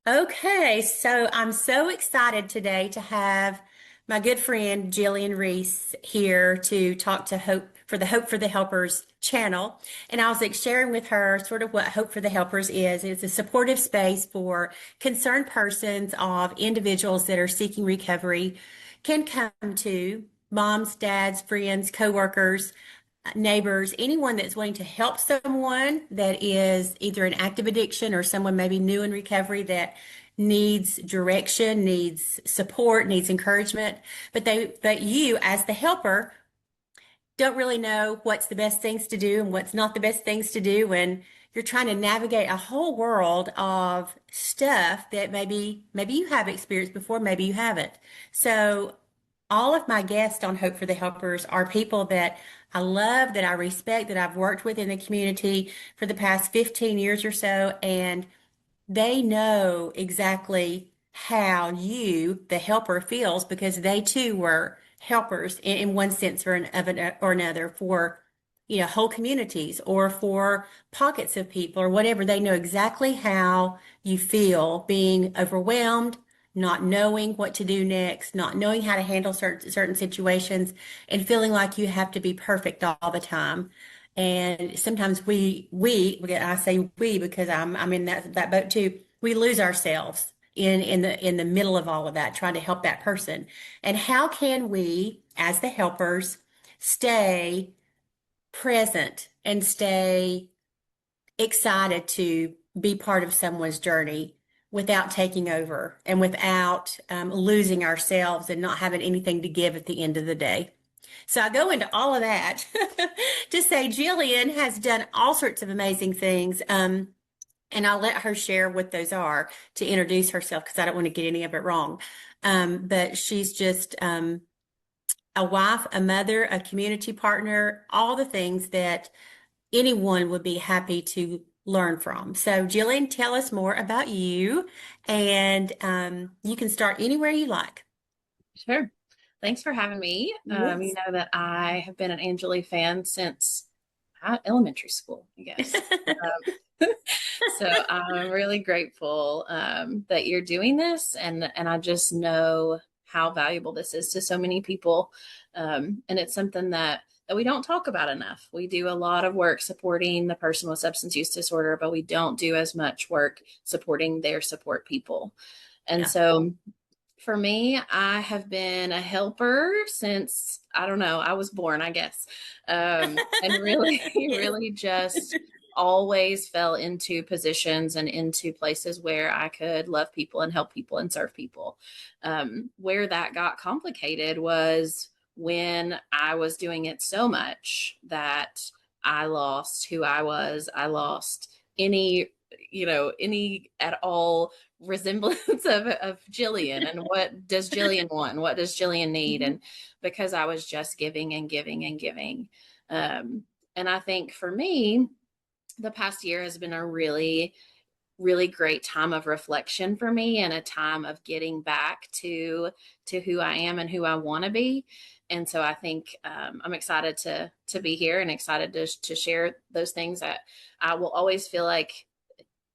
Okay, so I'm so excited today to have my good friend Jillian Reese here to talk to Hope for the Helpers channel. And I was like sharing with her sort of what Hope for the Helpers is. It's a supportive space for concerned persons of individuals that are seeking recovery can come to moms, dads, friends, coworkers, neighbors, anyone that's willing to help someone that is either in active addiction or someone maybe new in recovery that needs direction, needs support, needs encouragement. But you as the helper don't really know what's the best things to do and what's not the best things to do. And you're trying to navigate a whole world of stuff that maybe you have experienced before, maybe you haven't. So all of my guests on Hope for the Helpers are people that I love, that I respect, that I've worked with in the community for the past 15 years or so, and they know exactly how you, the helper, feels because they too were helpers in one sense or another for whole communities or for pockets of people or whatever. They know exactly how you feel being overwhelmed, not knowing what to do next, not knowing how to handle certain situations, and feeling like you have to be perfect all the time. And sometimes I say we because I'm in that boat too. We lose ourselves in the middle of all of that, trying to help that person. And how can we, as the helpers, stay present and stay excited to be part of someone's journey without taking over and without losing ourselves and not having anything to give at the end of the day? So I go into all of that to say Jillian has done all sorts of amazing things. And I'll let her share what those are to introduce herself because I don't want to get any of it wrong. But she's just a wife, a mother, a community partner, all the things that anyone would be happy to learn from. So, Jillian, tell us more about you, and you can start anywhere you like. Sure. Thanks for having me. You Yes. know that I have been an Angeli fan since elementary school, I guess. So I'm really grateful that you're doing this, and I just know how valuable this is to so many people. And it's something that we don't talk about enough. We do a lot of work supporting the person with substance use disorder, but we don't do as much work supporting their support people. And Yeah. so for me, I have been a helper since, I don't know, I was born, I guess. And really, Yes. really just always fell into positions and into places where I could love people and help people and serve people. Where that got complicated was when I was doing it so much that I lost who I was. I lost any at all resemblance of Jillian and what does Jillian want and what does Jillian need. Mhm. And because I was just giving and giving and giving. And I think for me, the past year has been a really, really great time of reflection for me and a time of getting back to who I am and who I want to be. And so I think I'm excited to be here and excited to share those things. That I will always feel like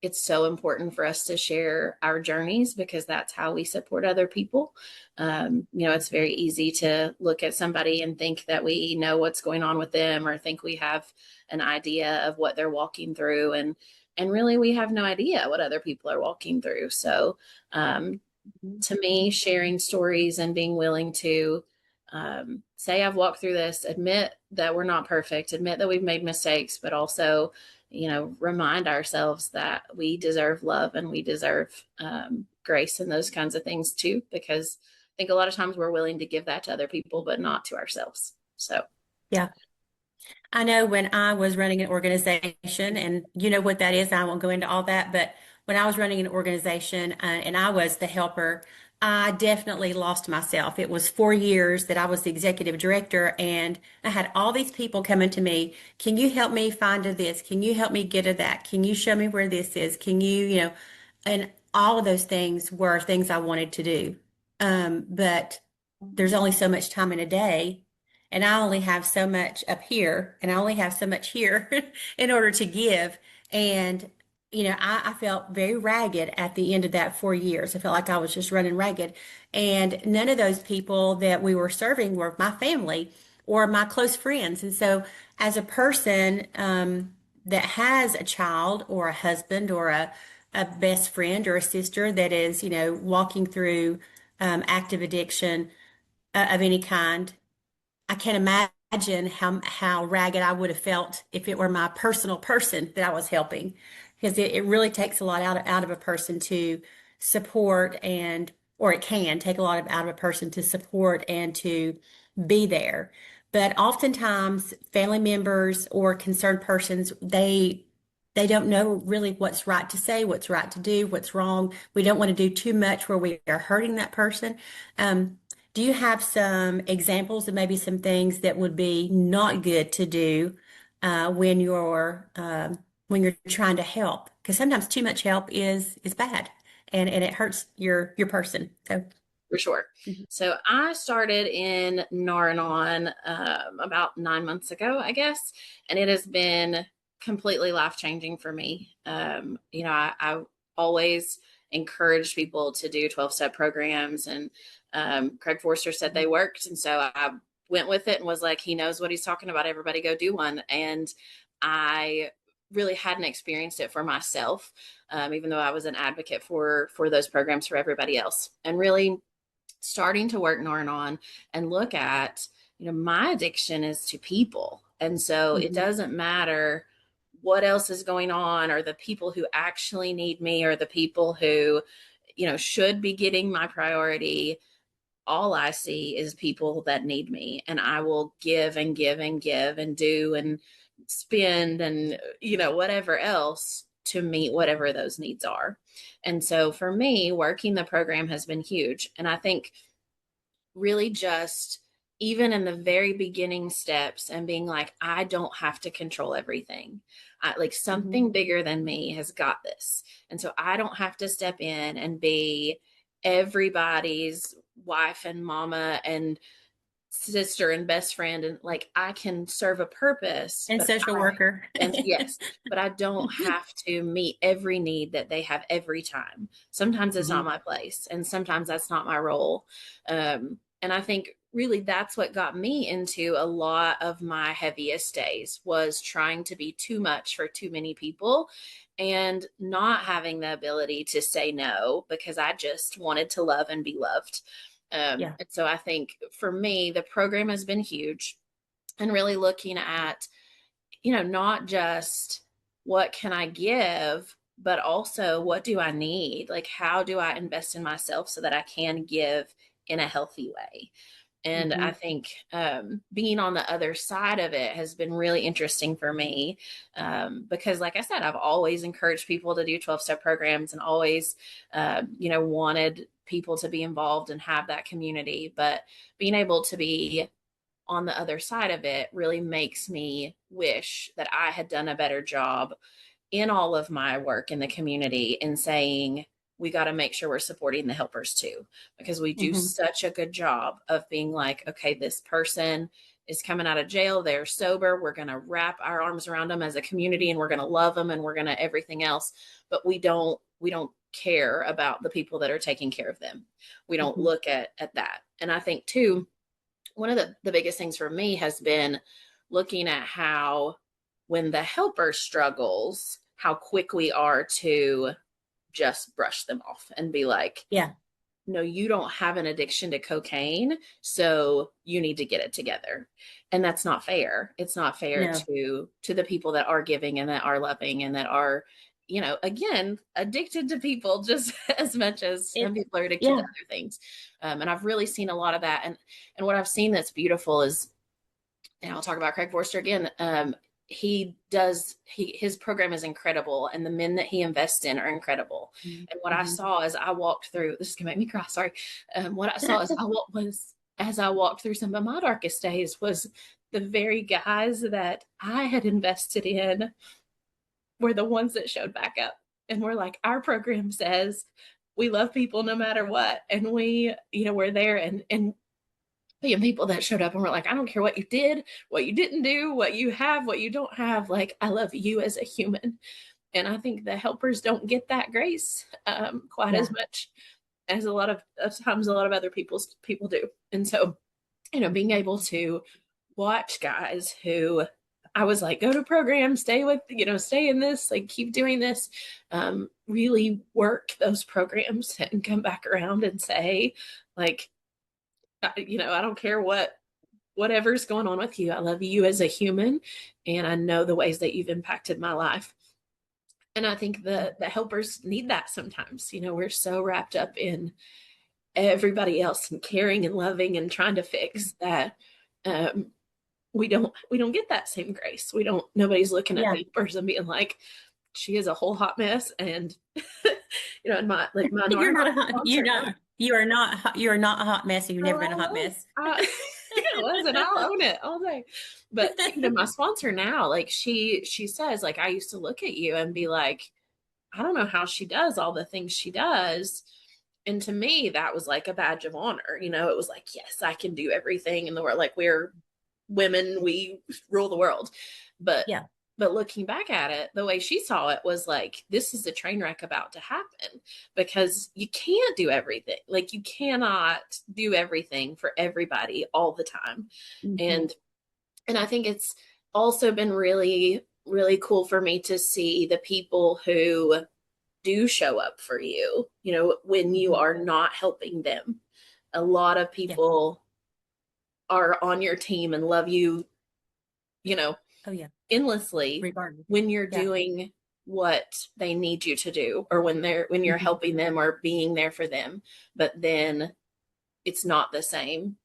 it's so important for us to share our journeys because that's how we support other people. It's very easy to look at somebody and think that we know what's going on with them or think we have an idea of what they're walking through. And really, we have no idea what other people are walking through. So, to me, sharing stories and being willing to say, I've walked through this, admit that we're not perfect, admit that we've made mistakes, but also remind ourselves that we deserve love and we deserve grace and those kinds of things too, because I think a lot of times we're willing to give that to other people, but not to ourselves. So, Yeah. I know when I was running an organization, and you know what that is, I won't go into all that, but when I was running an organization and I was the helper, I definitely lost myself. It was 4 years that I was the executive director, and I had all these people coming to me. Can you help me find a this? Can you help me get a that? Can you show me where this is? Can you, and all of those things were things I wanted to do. But there's only so much time in a day. And I only have so much up here, and I only have so much here in order to give. And I felt very ragged at the end of that 4 years. I felt like I was just running ragged. And none of those people that we were serving were my family or my close friends. And so, as a person that has a child or a husband or a best friend or a sister that is, walking through active addiction of any kind, I can't imagine how ragged I would have felt if it were my personal person that I was helping, because it really takes a lot out of a person to support or it can take a lot out of a person to support and to be there. But oftentimes, family members or concerned persons, they don't know really what's right to say, what's right to do, what's wrong. We don't want to do too much where we are hurting that person. Do you have some examples of maybe some things that would be not good to do when you're trying to help? Because sometimes too much help is bad, and it hurts your person. So, For sure. mhm, So I started in Nar-Anon about 9 months ago, I guess, and it has been completely life changing for me. I always encourage people to do 12-step programs, and Craig Forster said they worked, and so I went with it and was like, he knows what he's talking about. Everybody go do one, and I really hadn't experienced it for myself, even though I was an advocate for those programs for everybody else, and really starting to work Nar-Anon and look at, my addiction is to people. And so it mhm. doesn't matter what else is going on, or the people who actually need me, or the people who, should be getting my priority. All I see is people that need me, and I will give and give and give and do and spend and, whatever else to meet whatever those needs are. And so for me, working the program has been huge. And I think really just even in the very beginning steps and being like, I don't have to control everything. Like Mhm. something bigger than me has got this. And so I don't have to step in and be everybody's wife and mama and sister and best friend. And like, I can serve a purpose, And social worker. and yes, but I don't have to meet every need that they have every time. Sometimes it's not Mhm. my place, and sometimes that's not my role. And I think really that's what got me into a lot of my heaviest days, was trying to be too much for too many people and not having the ability to say no because I just wanted to love and be loved. Yeah. And so I think for me, the program has been huge, and really looking at, not just what can I give, but also what do I need? Like, how do I invest in myself so that I can give in a healthy way? And I Mhm. think being on the other side of it has been really interesting for me, because, like I said, I've always encouraged people to do 12-step programs and always, wanted people to be involved and have that community. But being able to be on the other side of it really makes me wish that I had done a better job in all of my work in the community in saying, we got to make sure we're supporting the helpers too, because we do Mhm. such a good job of being like, okay, this person is coming out of jail, they're sober, we're going to wrap our arms around them as a community, and we're going to love them, and we're going to everything else. But we don't care about the people that are taking care of them. We don't Mhm. look at that. And I think too, one of the biggest things for me has been looking at how, when the helper struggles, how quick we are to just brush them off and be like, Yeah. no, you don't have an addiction to cocaine, so you need to get it together. And that's not fair. It's not fair No. to the people that are giving and that are loving and that are, again, addicted to people just as much as some It. people are addicted to Yeah. other things. And I've really seen a lot of that. And what I've seen that's beautiful is, and I'll talk about Craig Forster again. His program is incredible, and the men that he invests in are incredible. And what I Mhm. saw as I walked through, this is gonna make me cry, sorry. What I saw as I walked through some of my darkest days was the very guys that I had invested in were the ones that showed back up and were like, our program says we love people no matter what, and we're there, and being people that showed up and were like, I don't care what you did, what you didn't do, what you have, what you don't have. Like, I love you as a human. And I think the helpers don't get that grace quite as Yeah. much as a lot of times a lot of other people do. And so, being able to watch guys who I was like, go to program, stay with, stay in this, like keep doing this, really work those programs and come back around and say, like, I don't care whatever's going on with you. I love you as a human, and I know the ways that you've impacted my life. And I think the helpers need that sometimes. We're so wrapped up in everybody else and caring and loving and trying to fix that um, we don't get that same grace. We don't. Nobody's looking at Yeah. the person being like, she is a whole hot mess, and and my You're not a Nar-Anon hot, sponsor. you are not a hot mess if you've never Oh, been a hot mess. listen, I'll own it all day. But my sponsor now, like she says, like, I used to look at you and be like, I don't know how she does all the things she does. And to me, that was like a badge of honor. It was like, yes, I can do everything in the world. Like, we're women, we rule the world. But Yeah. but looking back at it, the way she saw it was like, this is a train wreck about to happen, because you can't do everything. Like, you cannot do everything for everybody all the time. Hmm. And I think it's also been really, really cool for me to see the people who do show up for you, when you Hmm. are not helping them. A lot of Yeah. people are on your team and love you, you know, Oh, yeah. endlessly Regardless. when you're Yeah. doing what they need you to do, or when you're Hmm. helping them or being there for them. But then it's not the same,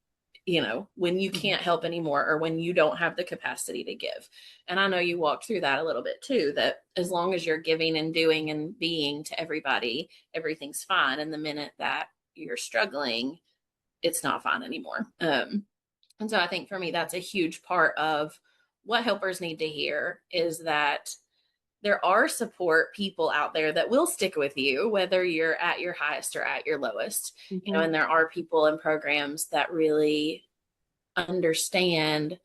when you Hmm. can't help anymore, or when you don't have the capacity to give. And I know you walked through that a little bit too, that as long as you're giving and doing and being to everybody, everything's fine. And the minute that you're struggling, it's not fine anymore. And so I think for me, that's a huge part of what helpers need to hear, is that there are support people out there that will stick with you, whether you're at your highest or at your lowest. Hmm. And there are people and programs that really understand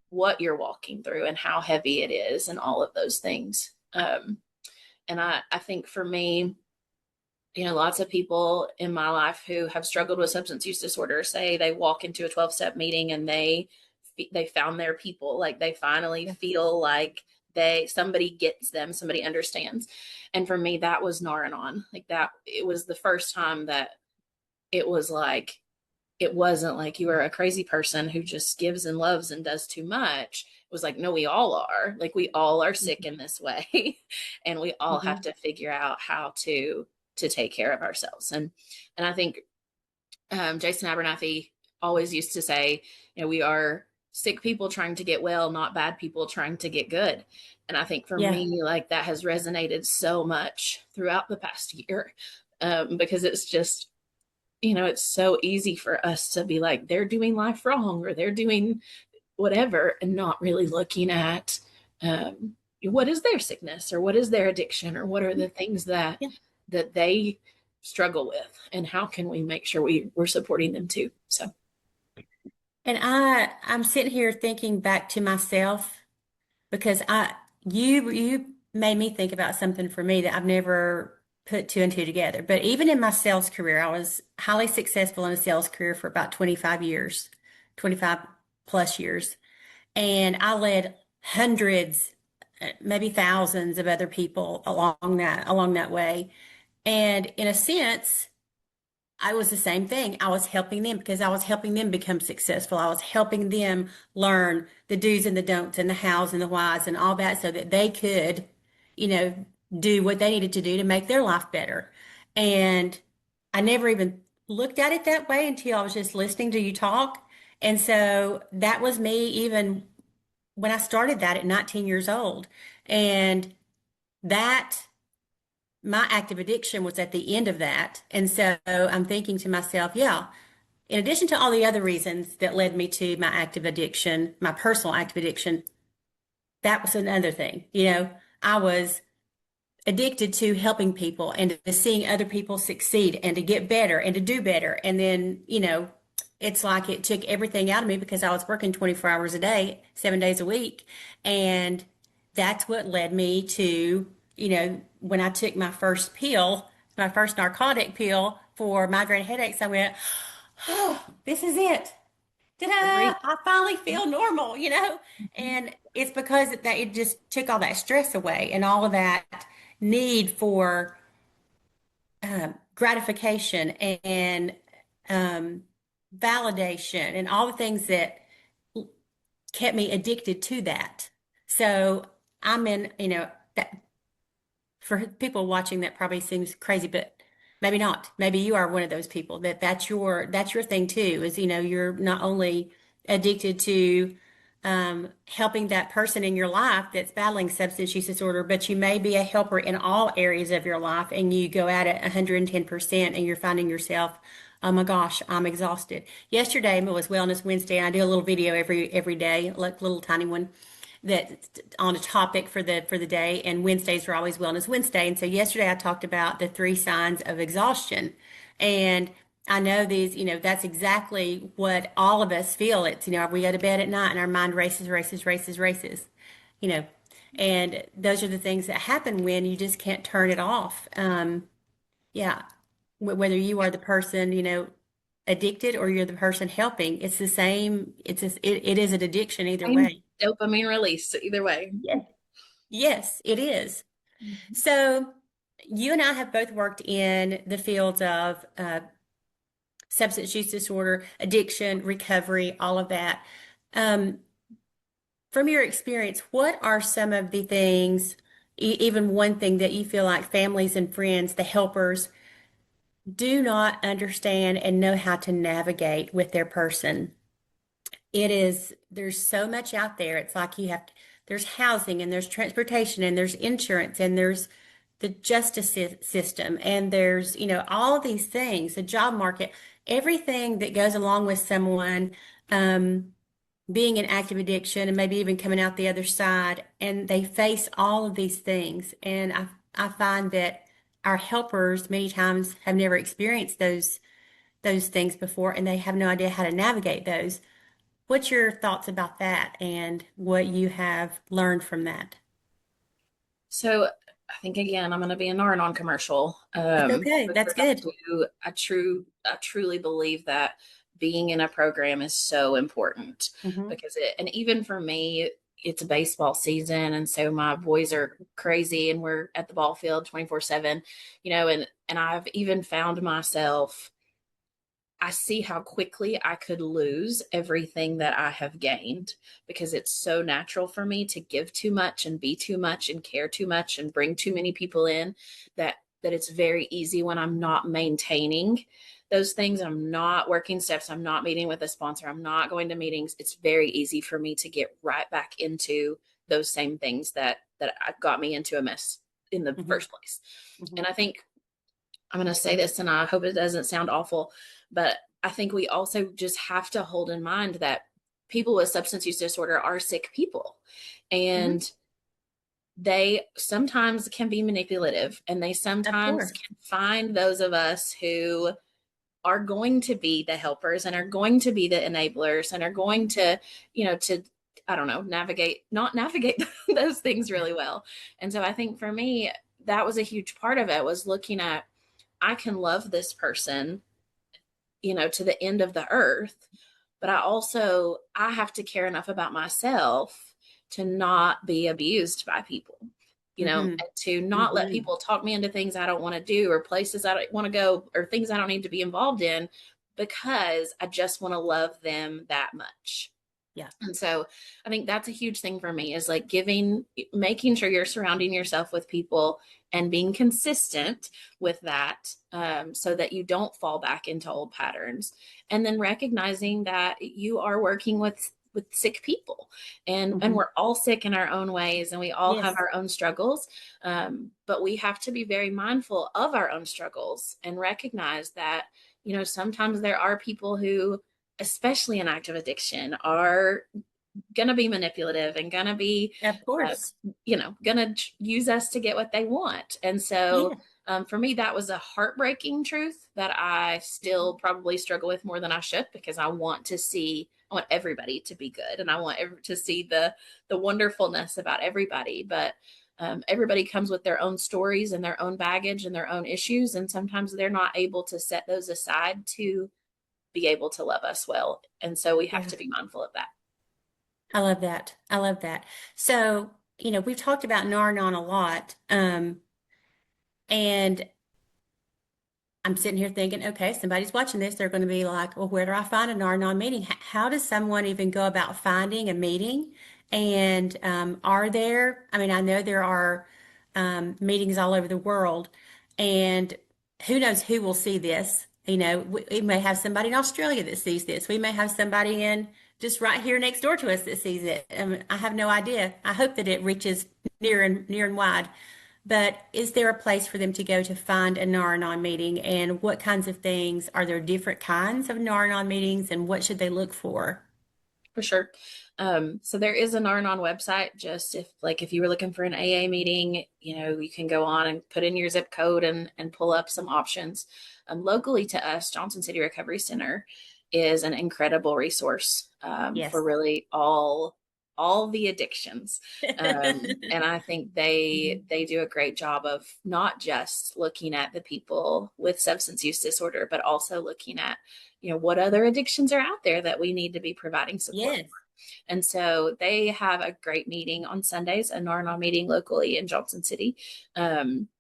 what you're walking through and how heavy it is and all of those things. And I think for me, lots of people in my life who have struggled with substance use disorder say they walk into a 12-step meeting and they found their people. Like, they finally Yeah. feel like somebody gets them, somebody understands. And for me, that was Nar-Anon. Like, that it was the first time that it was like, it wasn't like you are a crazy person who just gives and loves and does too much. It was like, no, we all are. Like, we all are sick in this way, and we all have Hmm. to figure out how to take care of ourselves. And I think Jason Abernathy always used to say, we are sick people trying to get well, not bad people trying to get good. And I think for Yeah. me, like, that has resonated so much throughout the past year, because it's just, it's so easy for us to be like, they're doing life wrong, or they're doing whatever, and not really looking at what is their sickness, or what is their addiction, or what are the things that Yeah. they struggle with, and how can we make sure we're supporting them too. So And I'm sitting here thinking back to myself because you made me think about something for me that I've never put two and two together. But even in my sales career, I was highly successful in a sales career for about 25 years, 25 plus years. And I led hundreds, maybe thousands of other people along that way. And in a sense, I was the same thing. I was helping them because I was helping them become successful. I was helping them learn the do's and the don'ts and the hows and the whys and all that so that they could, you know, do what they needed to do to make their life better. And I never even looked at it that way until I was just listening to you talk. And so that was me even when I started that at 19 years old. And that my active addiction was at the end of that. And so I'm thinking to myself, yeah, in addition to all the other reasons that led me to my active addiction, my personal active addiction, that was another thing. I was addicted to helping people and to seeing other people succeed and to get better and to do better. And then, it's like it took everything out of me because I was working 24 hours a day, 7 days a week. And that's what led me to when I took my first pill, my first narcotic pill for migraine headaches, I went, oh, this is it. Ta-da! Agree. I finally feel normal. And it's because it just took all that stress away and all of that need for gratification and um, validation and all the things that kept me addicted to that. So I'm in, that for people watching that probably seems crazy, but maybe not. Maybe you are one of those people that's your thing too, is you're not only addicted to helping that person in your life that's battling substance use disorder, but you may be a helper in all areas of your life and you go at it 110% and you're finding yourself, oh my gosh, I'm exhausted. Yesterday was Wellness Wednesday, and I do a little video every day, like little tiny one that on a topic for the day, and Wednesdays are always Wellness Wednesday. And so yesterday I talked about the 3 signs of exhaustion. And I know that's exactly what all of us feel. It's, we go to bed at night and our mind races, races, races, races, you know, and those are the things that happen when you just can't turn it off. Yeah. Whether you are the person, addicted or you're the person helping, it's the same. It is an addiction either Same way. dopamine release either way. Yeah. Yes, it is. Mhm. So you and I have both worked in the fields of substance use disorder, addiction, recovery, all of that. Um, from your experience, what are some of the things, even one thing that you feel like families and friends, the helpers, do not understand and know how to navigate with their person? There's so much out there. It's like there's housing and there's transportation and there's insurance and there's the justice system and there's, all of these things, the job market, everything that goes along with someone um, being in active addiction and maybe even coming out the other side. And they face all of these things. And I find that our helpers many times have never experienced those things before and they have no idea how to navigate those. What's your thoughts about that and what you have learned from that? So I think again, I'm going to be a Nar-Anon commercial. That's okay. That's Because good. I truly believe that being in a program is so important Hmm. and even for me, it's baseball season. And so my boys are crazy and we're at the ball field 24/7, and I've even found myself, I see how quickly I could lose everything that I have gained because it's so natural for me to give too much and be too much and care too much and bring too many people in that it's very easy when I'm not maintaining those things. I'm not working steps. I'm not meeting with a sponsor. I'm not going to meetings. It's very easy for me to get right back into those same things that got me into a mess in the Hmm. first place. Hmm. And I think I'm going to say this and I hope it doesn't sound awful, but I think we also just have to hold in mind that people with substance use disorder are sick people Hmm. and they sometimes can be manipulative and they Of sometimes course. can find those of us who are going to be the helpers and are going to be the enablers and are going to, to, I don't know, not navigate those things really well. And so I think for me, that was a huge part of it was looking at, I can love this person, to the end of the earth, but I have to care enough about myself to not be abused by people, Hmm. and to not let Hmm. people talk me into things I don't want to do or places I don't want to go or things I don't need to be involved in because I just want to love them that much. Yeah. And so I think that's a huge thing for me is like making sure you're surrounding yourself with people and being consistent with that, so that you don't fall back into old patterns. And then recognizing that you are working with sick people and Hmm. we're all sick in our own ways and we all have Yes. our own struggles. But we have to be very mindful of our own struggles and recognize that, sometimes there are people who, especially in active addiction, are going to be manipulative and going to be, Of uh, course. going to use us to get what they want. And so Yeah. for me, that was a heartbreaking truth that I still probably struggle with more than I should because I want everybody to be good and I want to see the wonderfulness about everybody. But everybody comes with their own stories and their own baggage and their own issues. And sometimes they're not able to set those aside to be able to love us well. And so we have Yeah. to be mindful of that. I love that. I love that. So, we've talked about Nar-Anon a lot. And I'm sitting here thinking, okay, somebody's watching this. They're going to be like, well, where do I find a Nar-Anon meeting? How does someone even go about finding a meeting? And are there, I mean, I know there are meetings all over the world, and who knows who will see this? We may have somebody in Australia that sees this. We may have somebody in just right here next door to us that sees it. I have no idea. I hope that it reaches near and wide. But is there a place for them to go to find a Nar-Anon meeting? And what kinds of things? Are there different kinds of Nar-Anon meetings? And what should they look for? For sure. So there is a Nar-Anon website. Just if you were looking for an AA meeting, you can go on and put in your zip code and pull up some options. Locally to us, Johnson City Recovery Center is an incredible resource for Yes. really all the addictions. And I think they do a great job of not just looking at the people with substance use disorder, but also looking at what other addictions are out there that we need to be providing support. Yes. And so they have a great meeting on Sundays, a Nar-Anon meeting locally in Johnson City.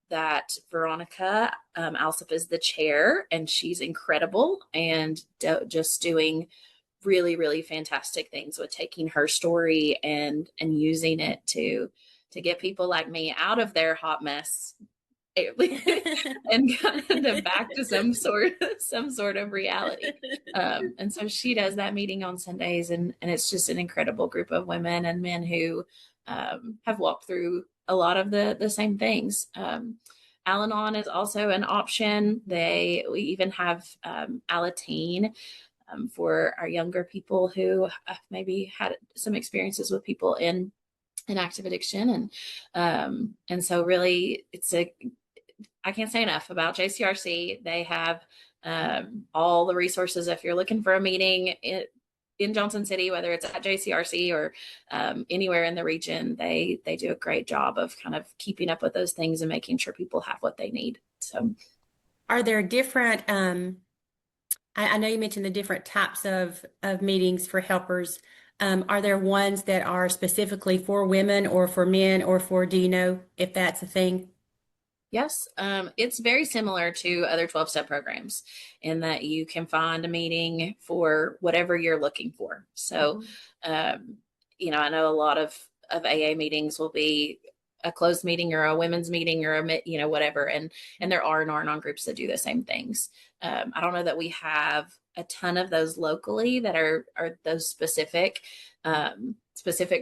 That Veronica Alsop is the chair, and she's incredible and just doing really, really fantastic things with taking her story and using it to get people like me out of their hot mess and kind of back to some sort of reality. And so she does that meeting on Sundays, and it's just an incredible group of women and men who have walked through a lot of the same things. Al-Anon is also an option. We even have Alateen for our younger people who maybe had some experiences with people in active addiction, and so really I can't say enough about JCRC. They have all the resources if you're looking for a meeting in Johnson City, whether it's at JCRC or anywhere in the region. They do a great job of kind of keeping up with those things and making sure people have what they need. So, Are there different, I know you mentioned the different types of meetings for helpers. Are there ones that are specifically for women or for men or do you know if that's a thing? yes, it's very similar to other 12-step programs in that you can find a meeting for whatever you're looking for. So, Mhm. I know a lot of AA meetings will be a closed meeting or a women's meeting or whatever. And there are Nar-Anon groups that do the same things. I don't know that we have a ton of those locally that are those specific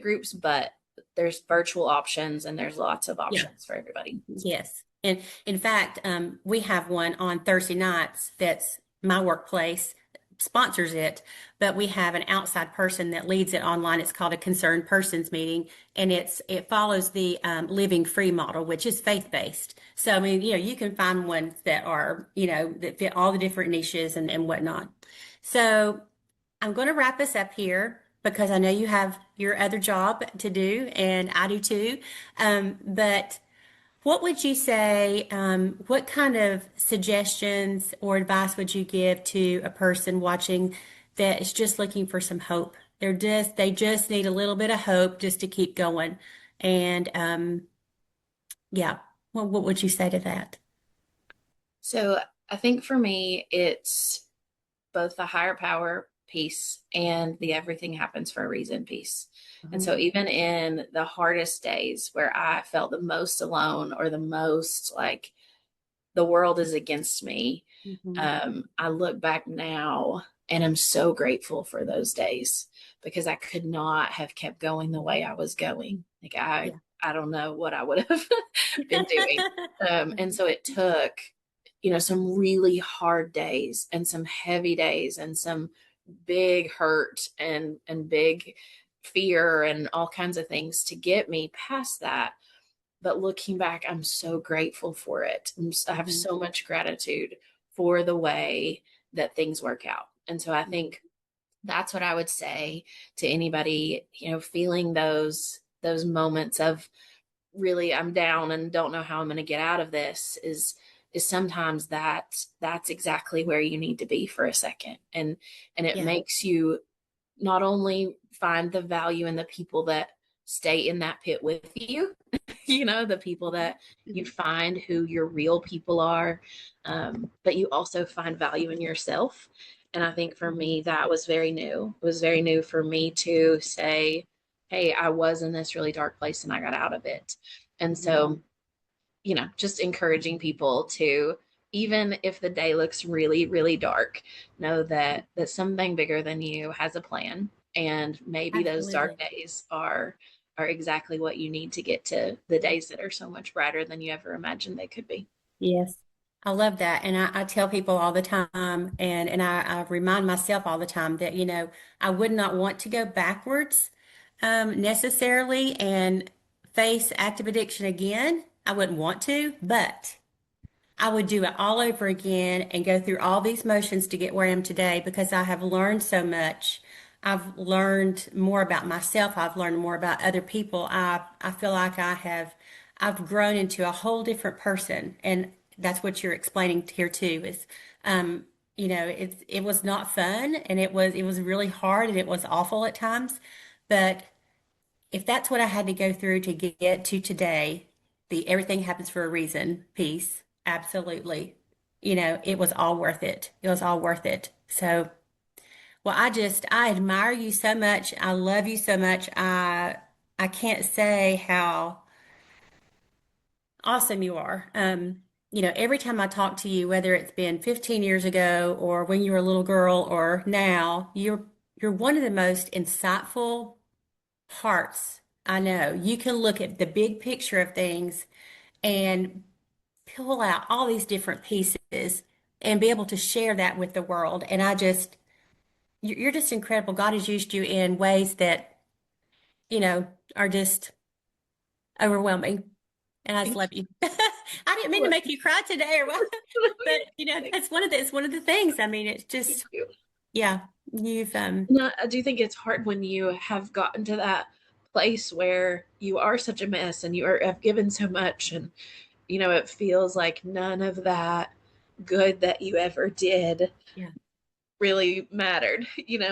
groups, but there's virtual options and there's lots of Yeah. options for everybody. Yes. And in fact, we have one on Thursday nights that's my workplace sponsors it, but we have an outside person that leads it online. It's called a concerned persons meeting, and it follows the living free model, which is faith-based. So I mean, you can find ones that are, that fit all the different niches and whatnot. So I'm going to wrap us up here because I know you have your other job to do, and I do too. But what would you say, what kind of suggestions or advice would you give to a person watching that is just looking for some hope? They just need a little bit of hope just to keep going. And yeah, what would you say to that? So I think for me, it's both the higher power piece and the everything happens for a reason piece. And so Mhm. even in the hardest days where I felt the most alone or the most like the world is against me, Mhm. I look back now and I'm so grateful for those days because I could not have kept going the way I was going. Like Yeah. I don't know what I would have been doing. And so it took, some really hard days and some heavy days and some big hurt and big fear and all kinds of things to get me past that. But looking back, I'm so grateful for it. I have Mhm. so much gratitude for the way that things work out. And so I think that's what I would say to anybody, feeling those moments of really I'm down and don't know how I'm going to get out of this is sometimes that's exactly where you need to be for a second. And it Yeah. makes you not only find the value in the people that stay in that pit with you, the people that you find who your real people are, but you also find value in yourself. And I think for me, that was very new. It was very new for me to say, hey, I was in this really dark place and I got out of it. And so, just encouraging people to, even if the day looks really, really dark, know that something bigger than you has a plan. And maybe those dark Absolutely. days are exactly what you need to get to the days that are so much brighter than you ever imagined they could be. Yes. I love that. And I tell people all the time, and I remind myself all the time that, I would not want to go backwards necessarily and face active addiction again. I wouldn't want to, but I would do it all over again and go through all these motions to get where I am today because I have learned so much. I've learned more about myself. I've learned more about other people. I feel like I've grown into a whole different person. And that's what you're explaining here too is, it was not fun and it was really hard and it was awful at times. But if that's what I had to go through to get to today, the everything happens for a reason piece, absolutely. It was all worth it. It was all worth it. So, well, I admire you so much. I love you so much. I can't say how awesome you are. Every time I talk to you, whether it's been 15 years ago or when you were a little girl or now, you're one of the most insightful parts. I know you can look at the big picture of things and pull out all these different pieces and be able to share that with the world. And you're just incredible. God has used you in ways that, are just overwhelming. And I just Thank love you. I didn't mean to you. make you cry today or what, but Thank it's one of the things. I mean, it's just, you. yeah, you've, No, I do think it's hard when you have gotten to that place where you are such a mess and have given so much, and it feels like none of that good that you ever did yeah. really mattered.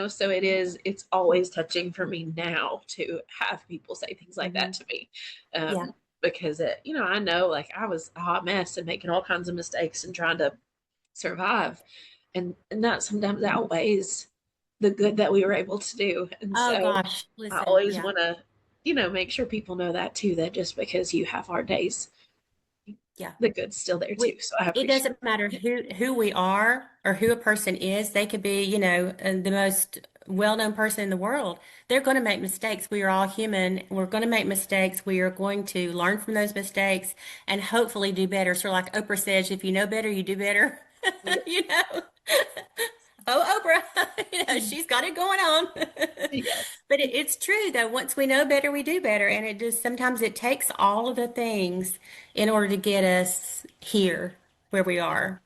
So it's always touching for me now to have people say things like that Hmm. to me. Yeah. Because I know, like, I was a hot mess and making all kinds of mistakes and trying to survive, and that sometimes outweighs the good that we were able to do. And Oh so gosh. I Listen. always Yeah. want to, make sure people know that too, that just because you have hard days, Yeah. the good's still there too. we So I it appreciate doesn't matter who we are or who a person is. They could be, the most well-known person in the world. They're going to make mistakes. We are all human. We're going to make mistakes. We are going to learn from those mistakes and hopefully do better. So like Oprah says, if you know better, you do better. it. You know. Oh, Oprah, she's got it going on. Yes. But it's true though. Once we know better, we do better. And it just sometimes it takes all of the things in order to get us here where we are.